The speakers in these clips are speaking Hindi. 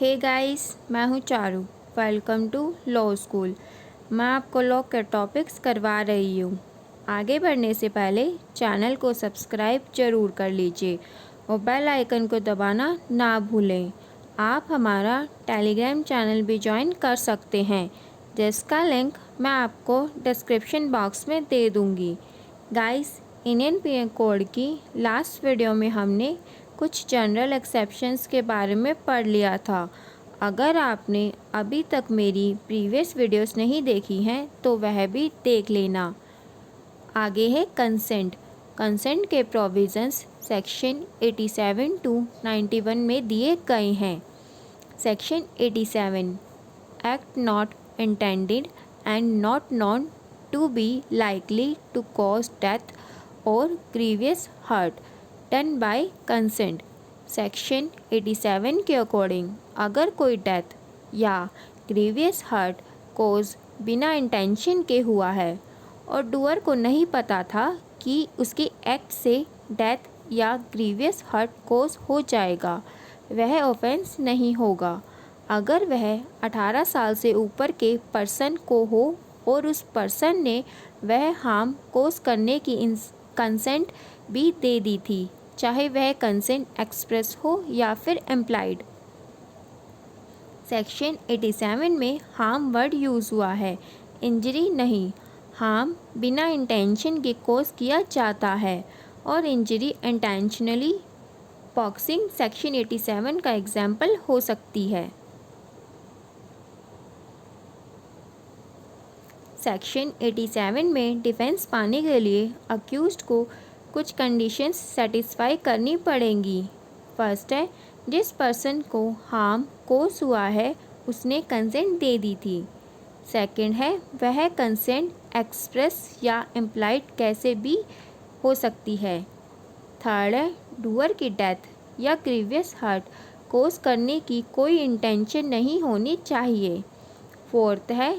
हे गाइस, मैं हूँ Charu. Welcome to law school. मैं आपको लॉ के टॉपिक्स करवा रही हूँ। आगे बढ़ने से पहले चैनल को सब्सक्राइब ज़रूर कर लीजिए और बेल आइकन को दबाना ना भूलें। आप हमारा टेलीग्राम चैनल भी ज्वाइन कर सकते हैं, जिसका लिंक मैं आपको डिस्क्रिप्शन बॉक्स में दे दूँगी। गाइस, इंडियन पीनल कोड की लास्ट वीडियो में हमने कुछ जनरल एक्सेप्शंस के बारे में पढ़ लिया था। अगर आपने अभी तक मेरी प्रीवियस वीडियोस नहीं देखी हैं तो वह भी देख लेना। आगे है कंसेंट। कंसेंट के प्रोविज़न्स सेक्शन 87 टू 91 में दिए गए हैं। Section 87 act not intended and not known to be likely to cause death और grievous hurt done by consent. Section 87 के अकॉर्डिंग अगर कोई डेथ या ग्रीवियस हर्ट कोज बिना इंटेंशन के हुआ है और डूअर को नहीं पता था कि उसके एक्ट से डेथ या ग्रीवियस हर्ट कोज हो जाएगा, वह ऑफेंस नहीं होगा। अगर वह 18 साल से ऊपर के पर्सन को हो और उस पर्सन ने वह हार्म कोज करने की कंसेंट भी दे दी थी, चाहे वह कंसेंट एक्सप्रेस हो या फिर एम्प्लाइड। सेक्शन 87 में हार्म वर्ड यूज़ हुआ है, इंजरी नहीं। हार्म बिना इंटेंशन के कोज किया जाता है और इंजरी इंटेंशनली बॉक्सिंग सेक्शन 87 का एग्जाम्पल हो सकती है। सेक्शन 87 में डिफेंस पाने के लिए अक्यूज्ड को कुछ कंडीशंस सेटिस्फाई करनी पड़ेंगी। फर्स्ट है, जिस पर्सन को हार्म कोज हुआ है उसने कंसेंट दे दी थी। सेकंड है, वह कंसेंट एक्सप्रेस या इम्प्लाइड कैसे भी हो सकती है। थर्ड है, डूअर की डेथ या ग्रीवियस हर्ट कोज करने की कोई इंटेंशन नहीं होनी चाहिए। फोर्थ है,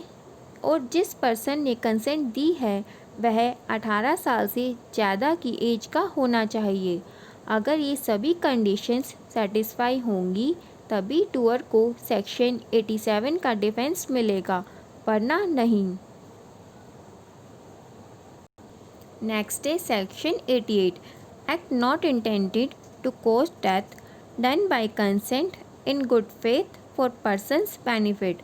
और जिस पर्सन ने कंसेंट दी है वह 18 साल से ज़्यादा की एज का होना चाहिए। अगर ये सभी कंडीशंस सेटिस्फाई होंगी तभी डूअर को सेक्शन 87 का डिफेंस मिलेगा, वरना नहीं। नेक्स्ट है section 88 act not intended to cause death done by consent in good faith for persons benefit.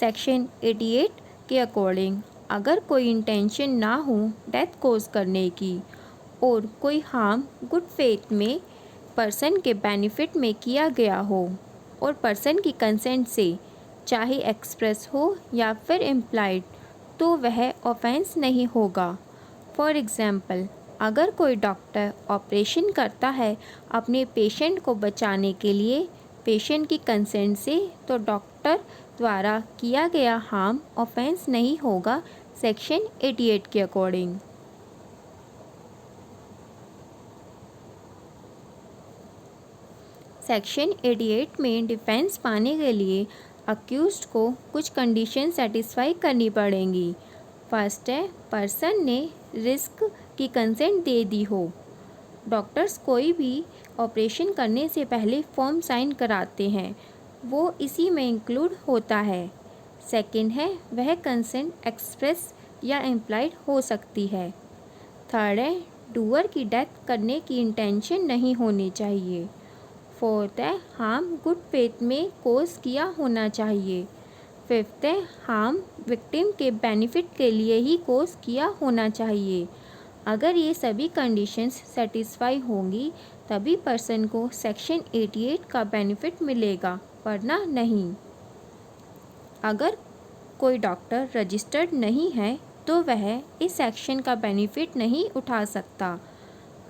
Section 88 के अकॉर्डिंग अगर कोई इंटेंशन ना हो डेथ कोज करने की और कोई हार्म गुड फेथ में पर्सन के बेनिफिट में किया गया हो और पर्सन की कंसेंट से, चाहे एक्सप्रेस हो या फिर इम्प्लाइड, तो वह ऑफेंस नहीं होगा। फॉर एग्ज़ाम्पल, अगर कोई डॉक्टर ऑपरेशन करता है अपने पेशेंट को बचाने के लिए पेशेंट की कंसेंट से, तो डॉक्टर द्वारा किया गया हार्म ऑफेंस नहीं होगा सेक्शन 88 के अकॉर्डिंग। सेक्शन 88 में डिफेंस पाने के लिए अक्यूज्ड को कुछ कंडीशन सेटिस्फाई करनी पड़ेंगी। फर्स्ट है, पर्सन ने रिस्क की कंसेंट दे दी हो। डॉक्टर्स कोई भी ऑपरेशन करने से पहले फॉर्म साइन कराते हैं, वो इसी में इंक्लूड होता है। सेकंड है, वह कंसेंट एक्सप्रेस या इम्प्लाइड हो सकती है। थर्ड है, डूअर की डेथ करने की इंटेंशन नहीं होनी चाहिए। फोर्थ है, हार्म गुड फेथ में कोज किया होना चाहिए। फिफ्थ है, हार्म विक्टिम के बेनिफिट के लिए ही कोज किया होना चाहिए। अगर ये सभी कंडीशंस सेटिस्फाई होंगी तभी पर्सन को सेक्शन 88 का बेनिफिट मिलेगा, वरना नहीं। अगर कोई डॉक्टर रजिस्टर्ड नहीं है तो वह इस सेक्शन का बेनिफिट नहीं उठा सकता।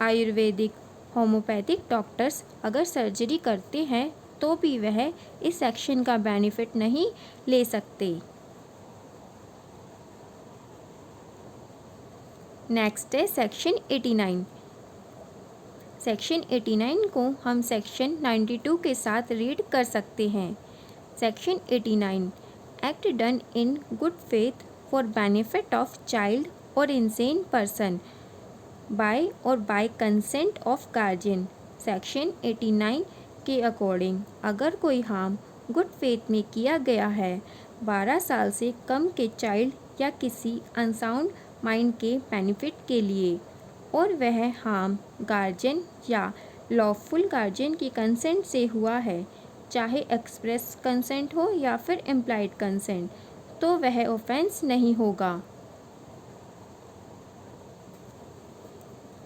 आयुर्वेदिक होम्योपैथिक डॉक्टर्स अगर सर्जरी करते हैं तो भी वह इस सेक्शन का बेनिफिट नहीं ले सकते। नेक्स्ट है सेक्शन 89। सेक्शन 89 को हम सेक्शन 92 के साथ रीड कर सकते हैं। Section 89 act done in good faith for benefit of child और इंसेन पर्सन बाय और bye consent of guardian. Section 89 के अकॉर्डिंग अगर कोई हार्म गुड फेथ में किया गया है 12 साल से कम के चाइल्ड या किसी अनसाउंड माइंड के बेनिफिट के लिए, और वह हार्म गार्जियन या लॉफुल गार्जियन की कंसेंट से हुआ है, चाहे एक्सप्रेस कंसेंट हो या फिर इम्प्लाइड कंसेंट, तो वह ऑफेंस नहीं होगा।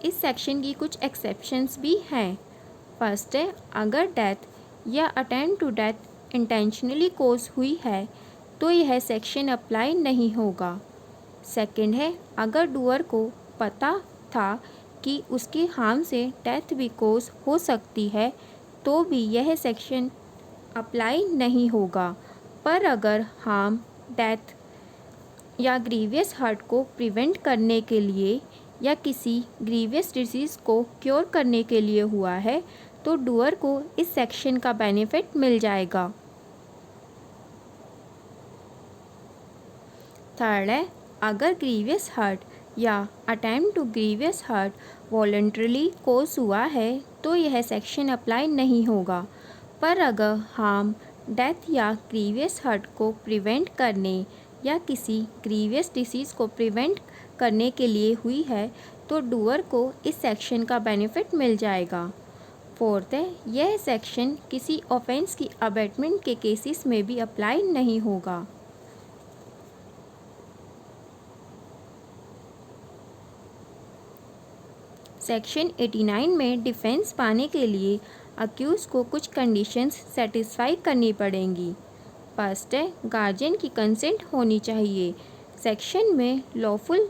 इस सेक्शन की कुछ एक्सेप्शंस भी हैं। फर्स्ट है, अगर डेथ या attempt to death intentionally cause हुई है तो यह सेक्शन अप्लाई नहीं होगा। सेकंड है, अगर डूअर को पता था कि उसके हार्म से डेथ भी कॉज हो सकती है तो भी यह सेक्शन अप्लाई नहीं होगा। पर अगर हार्म, डेथ या ग्रीवियस हर्ट को प्रिवेंट करने के लिए या किसी ग्रीवियस डिजीज़ को क्योर करने के लिए हुआ है तो डूअर को इस सेक्शन का बेनिफिट मिल जाएगा। थर्ड है, अगर ग्रीवियस हर्ट या attempt to grievous hurt voluntarily cause हुआ है तो यह सेक्शन अप्लाई नहीं होगा। पर अगर हार्म, डेथ या ग्रीवियस हर्ट को प्रिवेंट करने या किसी ग्रीवियस डिसीज़ को प्रिवेंट करने के लिए हुई है तो डूअर को इस सेक्शन का बेनिफिट मिल जाएगा। फोर्थ है, यह सेक्शन किसी ऑफेंस की अबेटमेंट के केसेस में भी अप्लाई नहीं होगा। सेक्शन 89 में डिफेंस पाने के लिए अक्यूज को कुछ कंडीशंस सेटिस्फाई करनी पड़ेंगी। फर्स्ट है, गार्जियन की कंसेंट होनी चाहिए। सेक्शन में लॉफुल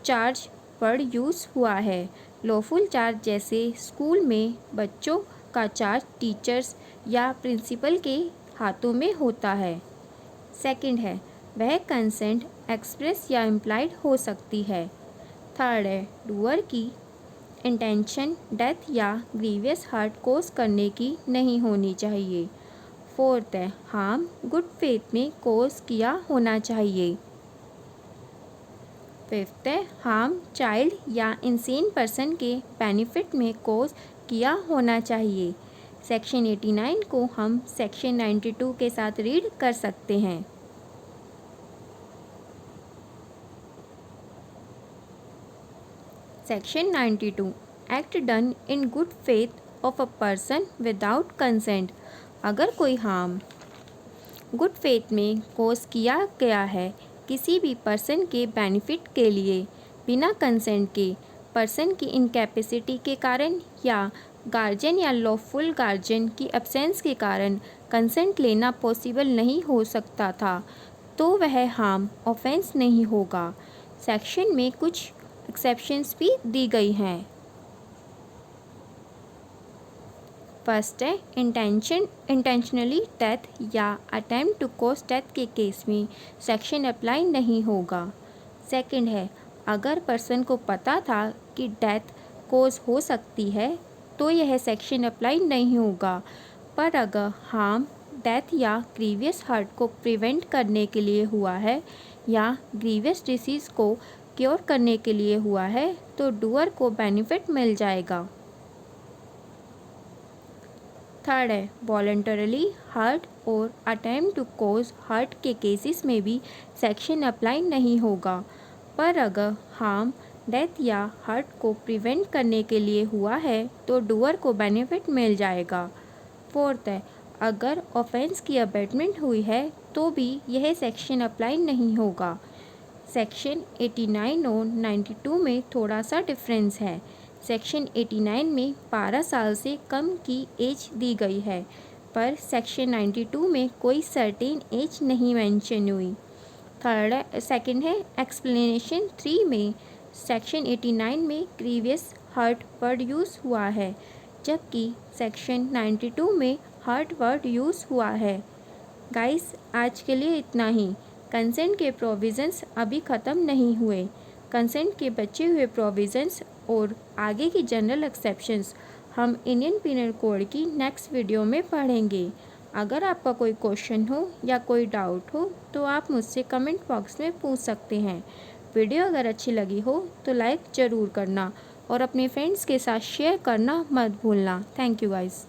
चार्ज वर्ड यूज़ हुआ है। लॉफुल चार्ज जैसे स्कूल में बच्चों का चार्ज टीचर्स या प्रिंसिपल के हाथों में होता है। सेकंड है, वह कंसेंट एक्सप्रेस या इम्प्लाइड हो सकती है। थर्ड है, डूअर की इंटेंशन डेथ या ग्रीवियस हर्ट कॉज करने की नहीं होनी चाहिए। फोर्थ है, हार्म गुड फेथ में कॉज किया होना चाहिए। फिफ्थ है, हार्म चाइल्ड या इंसेन पर्सन के बेनिफिट में कॉज किया होना चाहिए। सेक्शन 89 को हम सेक्शन 92 के साथ रीड कर सकते हैं। Section 92, act done in good faith of a person without consent. अगर कोई हार्म गुड फेथ में कॉज किया गया है किसी भी पर्सन के बेनिफिट के लिए बिना कंसेंट के, पर्सन की इनकैपेसिटी के कारण या गार्जियन या लॉफुल गार्जियन की एब्सेंस के कारण कंसेंट लेना पॉसिबल नहीं हो सकता था, तो वह हार्म ऑफेंस नहीं होगा। सेक्शन में कुछ एक्सेप्शंस भी दी गई हैं। फर्स्ट है, इंटेंशनली डेथ या अटेम्प्ट टू कॉज डेथ के केस में सेक्शन अप्लाई नहीं होगा। सेकंड है, अगर पर्सन को पता था कि डेथ कॉज हो सकती है तो यह सेक्शन अप्लाई नहीं होगा। पर अगर हार्म, डेथ या ग्रीवियस हर्ट को प्रिवेंट करने के लिए हुआ है या ग्रीवियस डिसीज़ को क्योर करने के लिए हुआ है तो डूअर को बेनिफिट मिल जाएगा। थर्ड है, वॉलंटरली हर्ट और अटेम्प्ट टू कॉज हर्ट के केसेस में भी सेक्शन अप्लाई नहीं होगा। पर अगर हार्म, डेथ या हर्ट को प्रिवेंट करने के लिए हुआ है तो डूअर को बेनिफिट मिल जाएगा। फोर्थ है, अगर ऑफेंस की अबेटमेंट हुई है तो भी यह सेक्शन अप्लाई नहीं होगा। सेक्शन 89 और 92 में थोड़ा सा डिफरेंस है। सेक्शन 89 में 12 साल से कम की एज दी गई है, पर सेक्शन 92 में कोई सर्टेन एज नहीं मेंशन हुई। सेकंड है, एक्सप्लेनेशन 3 में सेक्शन 89 में ग्रीवियस हर्ट वर्ड यूज़ हुआ है, जबकि सेक्शन 92 में हर्ट वर्ड यूज़ हुआ है। गाइस, आज के लिए इतना ही। कंसेंट के प्रोविज़न्स अभी ख़त्म नहीं हुए। कंसेंट के बचे हुए प्रोविज़न्स और आगे की जनरल एक्सेप्शंस हम इंडियन पीनल कोड की नेक्स्ट वीडियो में पढ़ेंगे। अगर आपका कोई क्वेश्चन हो या कोई डाउट हो तो आप मुझसे कमेंट बॉक्स में पूछ सकते हैं। वीडियो अगर अच्छी लगी हो तो लाइक ज़रूर करना और अपने फ्रेंड्स के साथ शेयर करना मत भूलना। Thank you guys.